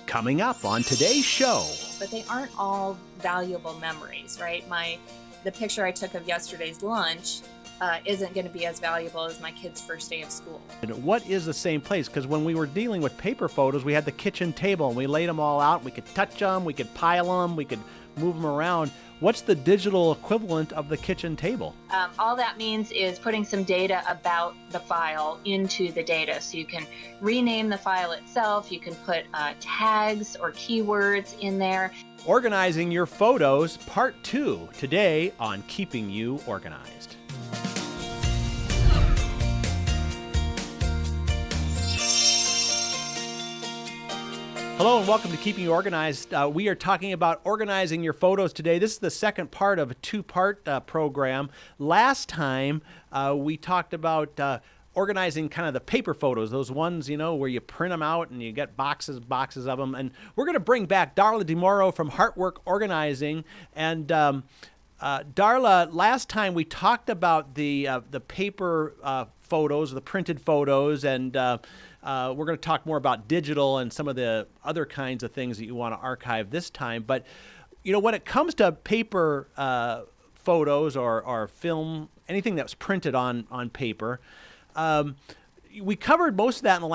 Coming up on today's show. But they aren't all valuable memories, right? The picture I took of yesterday's lunch isn't going to be as valuable as my kid's first day of school. And what is the same place? Because when we were dealing with paper photos, we had the kitchen table and we laid them all out. We could touch them, we could pile them, we could move them around. What's the digital equivalent of the kitchen table? All that means is putting some data about the file into the data. So you can rename the file itself. You can put tags or keywords in there. Organizing your photos, part 2, today on Keeping You Organized. Hello and welcome to Keeping You Organized. We are talking about organizing your photos today. This is the second part of a two-part program. Last time we talked about organizing kind of the paper photos, those ones, where you print them out and you get boxes of them. And we're going to bring back Darla DeMoro from Heartwork Organizing. And Darla, last time we talked about the paper photos, the printed photos, and we're going to talk more about digital and some of the other kinds of things that you want to archive this time. But, when it comes to paper photos or film, anything that was printed on paper, we covered most of that in the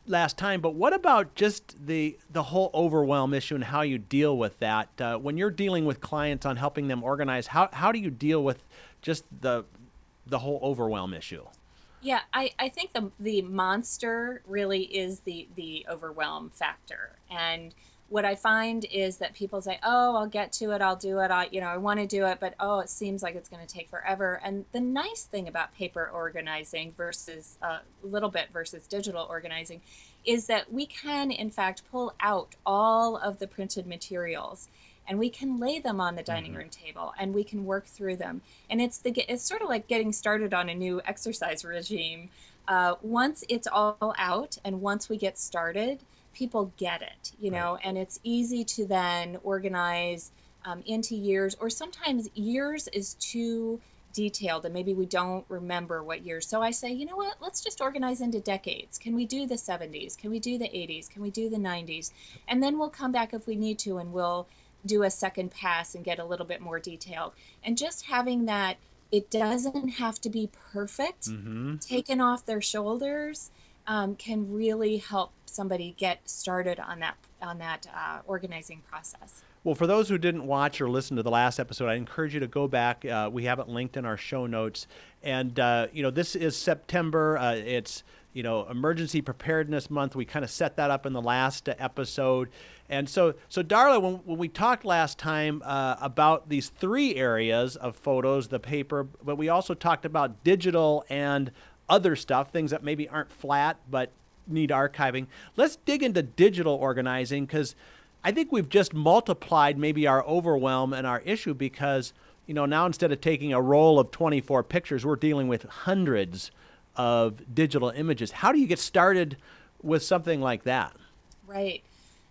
last time. But what about just the whole overwhelm issue and how you deal with that? When you're dealing with clients on helping them organize, how do you deal with just the whole overwhelm issue? Yeah, I think the monster really is the overwhelm factor. And what I find is that people say, oh, I'll get to it, I'll do it, I want to do it, but oh, it seems like it's going to take forever. And the nice thing about paper organizing versus versus digital organizing is that we can, in fact, pull out all of the printed materials and we can lay them on the dining room table and we can work through them. And it's sort of like getting started on a new exercise regime. Once it's all out and once we get started, people get it, and it's easy to then organize into years, or sometimes years is too detailed and maybe we don't remember what years. So I say, let's just organize into decades. Can we do the 70s? Can we do the 80s? Can we do the 90s? And then we'll come back if we need to and we'll do a second pass and get a little bit more detailed. And just having that, it doesn't have to be perfect, taken off their shoulders, can really help somebody get started on that organizing process. Well, for those who didn't watch or listen to the last episode, I encourage you to go back. We have it linked in our show notes. And, this is September. It's, Emergency Preparedness Month. We kind of set that up in the last episode. And so Darla, when we talked last time about these 3 areas of photos, the paper, but we also talked about digital and other stuff, things that maybe aren't flat but need archiving. Let's dig into digital organizing, because I think we've just multiplied maybe our overwhelm and our issue, because now instead of taking a roll of 24 pictures, we're dealing with hundreds of digital images. How do you get started with something like that? Right.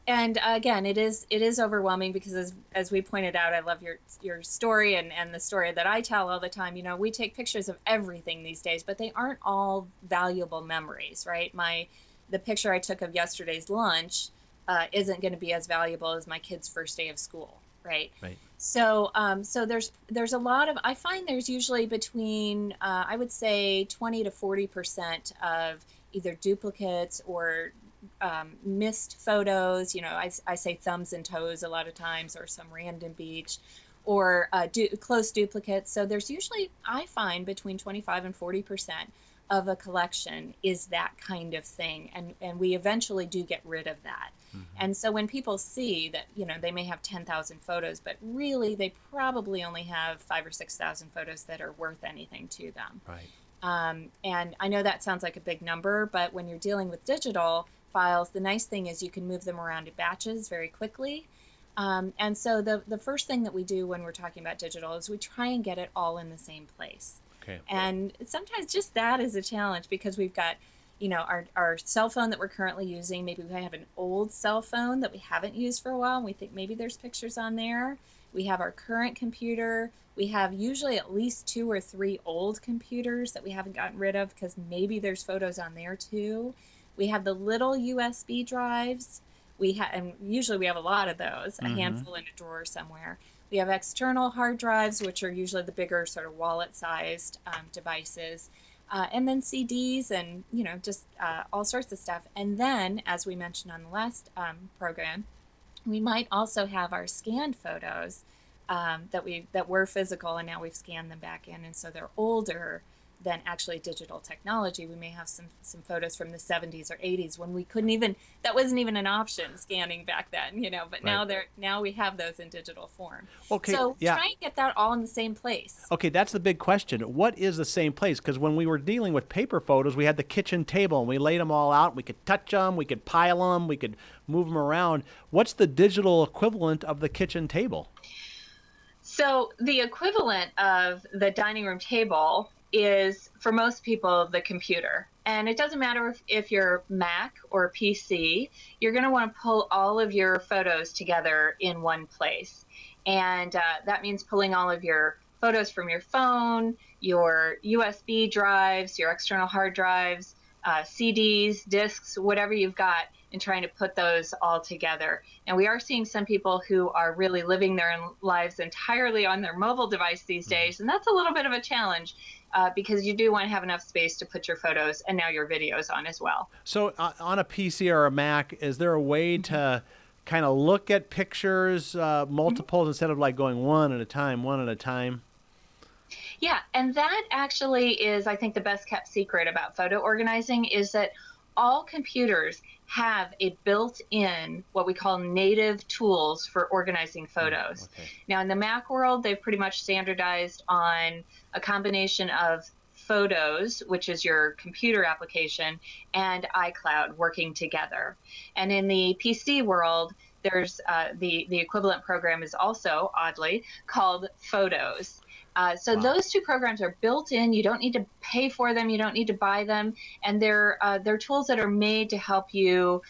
And again, it is overwhelming, because as we pointed out, I love your story and the story that I tell all the time. We take pictures of everything these days, but they aren't all valuable memories, right? The picture I took of yesterday's lunch isn't going to be as valuable as my kid's first day of school, right? Right. So there's a lot of, I find there's usually between I would say 20 to 40% of either duplicates or missed photos. I say thumbs and toes a lot of times, or some random beach, or close duplicates. So there's usually, I find, between 25 and 40% of a collection is that kind of thing, and we eventually do get rid of that. And so when people see that, they may have 10,000 photos, but really they probably only have 5,000 or 6,000 photos that are worth anything to them. Right. And I know that sounds like a big number, but when you're dealing with digital files, the nice thing is you can move them around in batches very quickly. And so the first thing that we do when we're talking about digital is we try and get it all in the same place. Okay. And sometimes just that is a challenge, because we've got, our cell phone that we're currently using. Maybe we have an old cell phone that we haven't used for a while, and we think maybe there's pictures on there. We have our current computer. We have usually at least 2 or 3 old computers that we haven't gotten rid of, because maybe there's photos on there too. We have the little USB drives and usually we have a lot of those, a handful in a drawer somewhere. We have external hard drives, which are usually the bigger sort of wallet-sized devices, and then CDs and just all sorts of stuff. And then, as we mentioned on the last program, we might also have our scanned photos that were physical, and now we've scanned them back in, and so they're older than actually digital technology. We may have some photos from the 70s or 80s when we couldn't even, that wasn't even an option, scanning back then, but now we have those in digital form. Okay, so yeah. try and get that all in the same place. Okay, that's the big question. What is the same place? Because when we were dealing with paper photos, we had the kitchen table and we laid them all out. We could touch them, we could pile them, we could move them around. What's the digital equivalent of the kitchen table? So the equivalent of the dining room table is, for most people, the computer. And it doesn't matter if you're Mac or PC, you're going to want to pull all of your photos together in one place. And that means pulling all of your photos from your phone, your USB drives, your external hard drives, CDs, discs, whatever you've got, and trying to put those all together. And we are seeing some people who are really living their lives entirely on their mobile device these days, and that's a little bit of a challenge because you do want to have enough space to put your photos and now your videos on as well. So on a PC or a Mac, is there a way to kind of look at pictures, multiples, instead of like going one at a time? Yeah, and that actually is, I think, the best kept secret about photo organizing is that all computers have a built-in, what we call native tools for organizing photos. Okay. Now, in the Mac world, they've pretty much standardized on a combination of Photos, which is your computer application, and iCloud working together. And in the PC world, there's the equivalent program is also, oddly, called Photos. So Wow. those two programs are built in. You don't need to pay for them. You don't need to buy them. And they're tools that are made to help you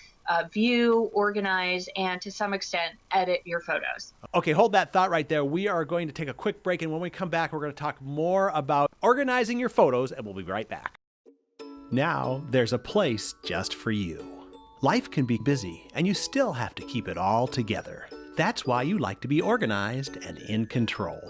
view, organize, and to some extent edit your photos. Okay, hold that thought right there. We are going to take a quick break, and when we come back, we're going to talk more about organizing your photos, and we'll be right back. Now, there's a place just for you. Life can be busy, and you still have to keep it all together. That's why you like to be organized and in control.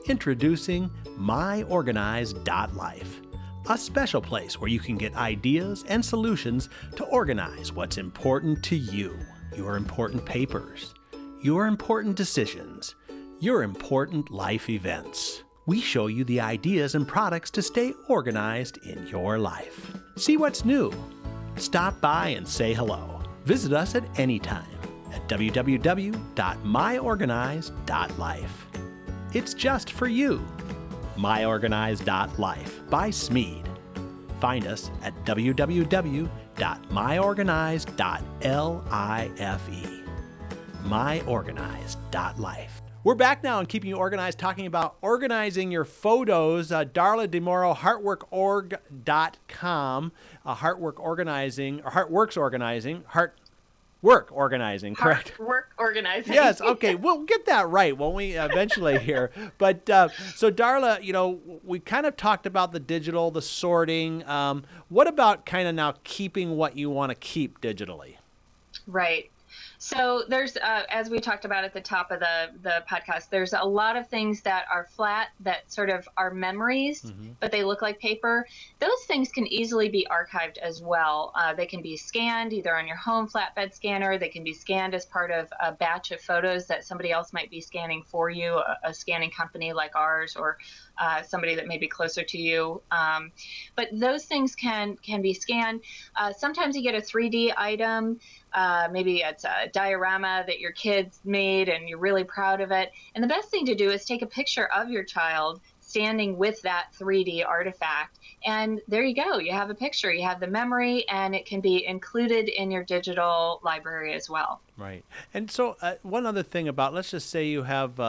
Introducing MyOrganized.life, a special place where you can get ideas and solutions to organize what's important to you, your important papers, your important decisions, your important life events. We show you the ideas and products to stay organized in your life. See what's new. Stop by and say hello. Visit us at any time at www.myorganized.life. It's just for you. MyOrganized.life by Smead. Find us at www.myorganized.life. MyOrganized.life. We're back now on Keeping You Organized, talking about organizing your photos. Darla DeMoro, heartworkorg.com, Heartwork Organizing, or Heartworks Organizing, Work organizing, correct? Work organizing. Yes, okay. We'll get that right, won't we, eventually here? But so Darla, we kind of talked about the digital, the sorting. What about kind of now keeping what you want to keep digitally? Right. So there's, as we talked about at the top of the podcast, there's a lot of things that are flat that sort of are memories, but they look like paper. Those things can easily be archived as well. They can be scanned either on your home flatbed scanner. They can be scanned as part of a batch of photos that somebody else might be scanning for you, a scanning company like ours, or somebody that may be closer to you. But those things can be scanned. Sometimes you get a 3D item. Maybe it's a diorama that your kids made and you're really proud of it. And the best thing to do is take a picture of your child standing with that 3D artifact. And there you go. You have a picture. You have the memory, and it can be included in your digital library as well. Right. And so one other thing about, let's just say you have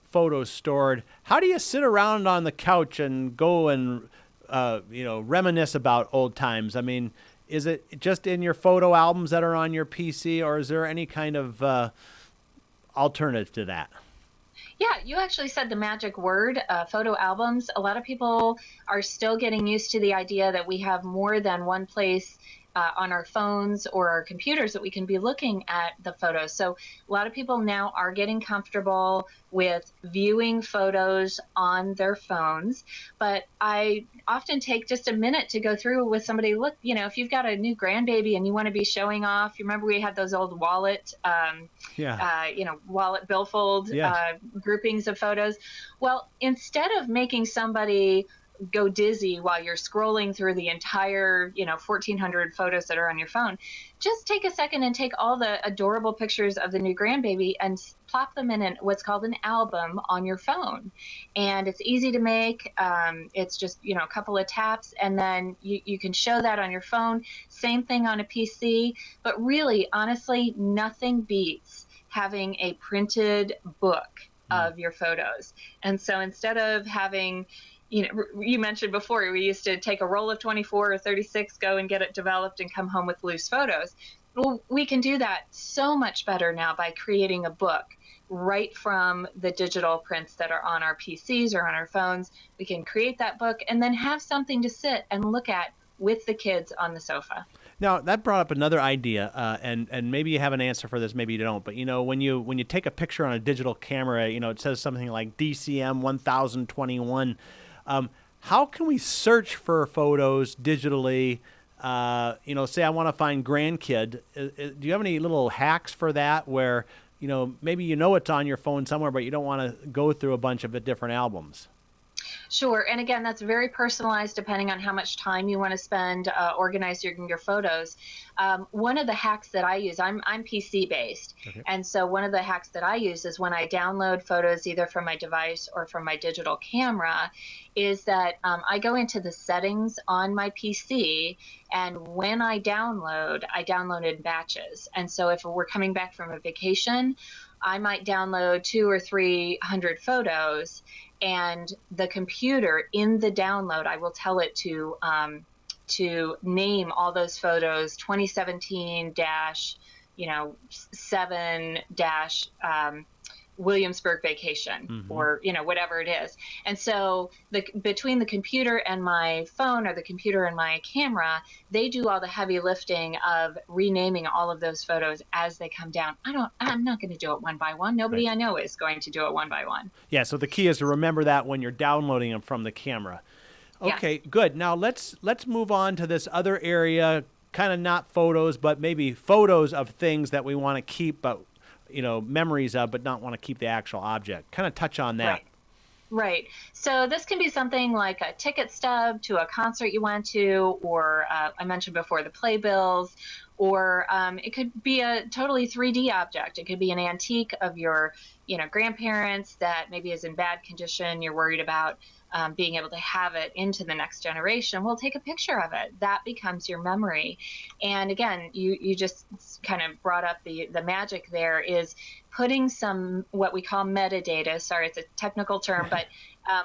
photos stored. How do you sit around on the couch and go and, reminisce about old times? I mean, is it just in your photo albums that are on your PC, or is there any kind of alternative to that? Yeah, you actually said the magic word, photo albums. A lot of people are still getting used to the idea that we have more than one place on our phones or our computers that we can be looking at the photos. So a lot of people now are getting comfortable with viewing photos on their phones, but I often take just a minute to go through with somebody. Look, if you've got a new grandbaby and you want to be showing off, you remember we had those old wallet, Yeah. wallet billfold Yes. groupings of photos. Well, instead of making somebody go dizzy while you're scrolling through the entire 1400 photos that are on your phone, just take a second and take all the adorable pictures of the new grandbaby and plop them in what's called an album on your phone. And it's easy to make. It's just a couple of taps, and then you can show that on your phone. Same thing on a PC. But really, honestly, nothing beats having a printed book of your photos. And so instead of having, you mentioned before, we used to take a roll of 24 or 36, go and get it developed and come home with loose photos. Well, we can do that so much better now by creating a book right from the digital prints that are on our PCs or on our phones. We can create that book and then have something to sit and look at with the kids on the sofa. Now that brought up another idea, and maybe you have an answer for this, maybe you don't. But when you take a picture on a digital camera, it says something like DCM 1021. How can we search for photos digitally? Say I want to find grandkid. Do you have any little hacks for that where, maybe it's on your phone somewhere, but you don't want to go through a bunch of different albums? Sure. And again, that's very personalized depending on how much time you want to spend organizing your photos. One of the hacks that I use, I'm PC based. Okay. And so one of the hacks that I use is when I download photos either from my device or from my digital camera, is that I go into the settings on my PC, and when I download in batches. And so if we're coming back from a vacation, I might download 200 or 300 photos, and the computer in the download, I will tell it to name all those photos 2017 7 Williamsburg vacation, or whatever it is. And so between the computer and my phone, or the computer and my camera, they do all the heavy lifting of renaming all of those photos as they come down. I'm not going to do it one by one. Nobody I know is going to do it one by one. Yeah, so the key is to remember that when you're downloading them from the camera. Okay, yeah. Good. Now let's move on to this other area, kind of not photos, but maybe photos of things that we want to keep, but memories of, but not want to keep the actual object. Kind of touch on that. Right. So this can be something like a ticket stub to a concert you went to, or I mentioned before, the playbills, or it could be a totally 3D object. It could be an antique of your, grandparents that maybe is in bad condition. You're worried about being able to have it into the next generation. Well, take a picture of it. That becomes your memory. And again, you just kind of brought up the magic there is putting some what we call metadata. Sorry, it's a technical term, but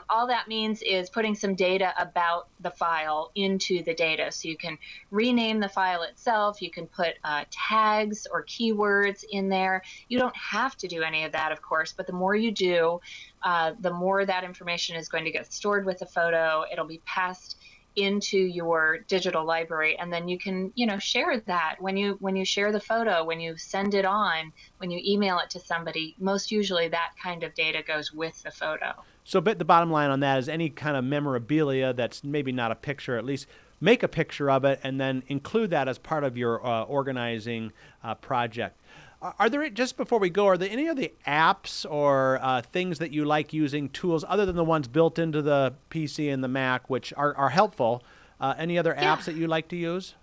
all that means is putting some data about the file into the data. So you can rename the file itself. You can put tags or keywords in there. You don't have to do any of that, of course, but the more you do, the more that information is going to get stored with the photo. It'll be passed into your digital library, and then you can share that when you share the photo, when you send it on, when you email it to somebody. Most usually that kind of data goes with the photo. So but the bottom line on that is any kind of memorabilia that's maybe not a picture, at least make a picture of it and then include that as part of your organizing project. Are there, just before we go, are there any of the apps or things that you like using, tools, other than the ones built into the PC and the Mac, which are helpful? Any other apps that you like to use?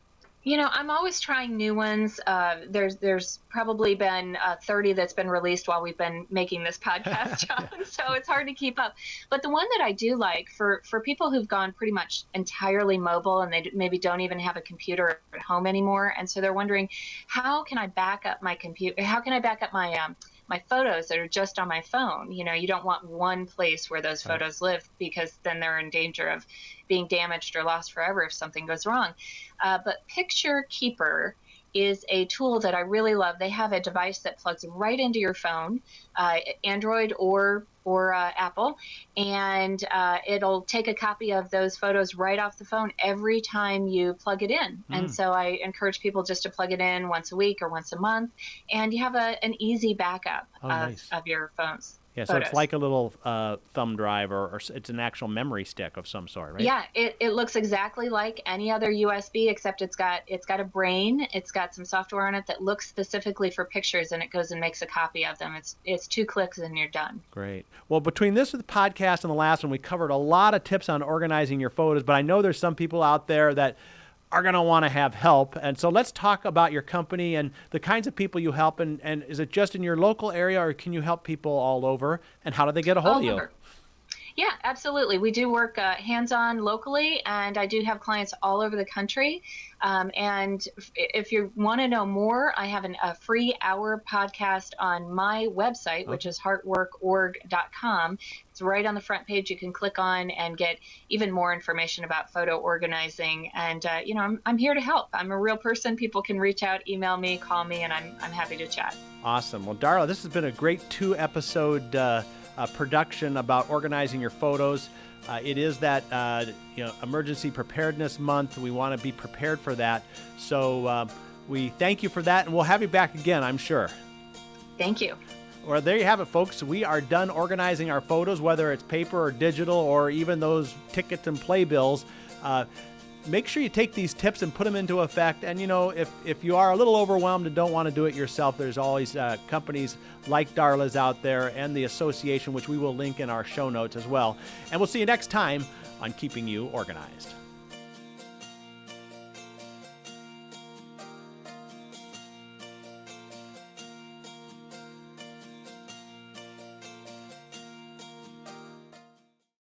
I'm always trying new ones. There's probably been 30 that's been released while we've been making this podcast, John, so it's hard to keep up. But the one that I do like for people who've gone pretty much entirely mobile, and they maybe don't even have a computer at home anymore, and so they're wondering, how can I back up my computer? How can I back up my photos that are just on my phone? You don't want one place where those photos live, because then they're in danger of being damaged or lost forever if something goes wrong. But Picture Keeper is a tool that I really love. They have a device that plugs right into your phone, Android or Apple, and it'll take a copy of those photos right off the phone every time you plug it in. And so I encourage people just to plug it in once a week or once a month, and you have an easy backup of your phone's Yeah, so photos. it's like a little thumb drive, or it's an actual memory stick of some sort, right? Yeah, it looks exactly like any other USB, except it's got a brain. It's got some software on it that looks specifically for pictures, and it goes and makes a copy of them. It's 2 clicks and you're done. Great. Well, between this podcast and the last one, we covered a lot of tips on organizing your photos, but I know there's some people out there that are going to want to have help. And so let's talk about your company and the kinds of people you help. And is it just in your local area, or can you help people all over? And how do they get a hold of you? Yeah, absolutely. We do work hands-on locally, and I do have clients all over the country. And if you want to know more, I have a free hour podcast on my website, which is heartworkorg.com. It's right on the front page. You can click on and get even more information about photo organizing. And I'm here to help. I'm a real person. People can reach out, email me, call me, and I'm happy to chat. Awesome. Well, Darla, this has been a great 2-episode production about organizing your photos. It is that emergency preparedness month. We want to be prepared for that. So we thank you for that, and we'll have you back again, I'm sure. Thank you. Well, there you have it, folks. We are done organizing our photos, whether it's paper or digital, or even those tickets and playbills. Make sure you take these tips and put them into effect. And, if you are a little overwhelmed and don't want to do it yourself, there's always companies like Darla's out there, and the association, which we will link in our show notes as well. And we'll see you next time on Keeping You Organized.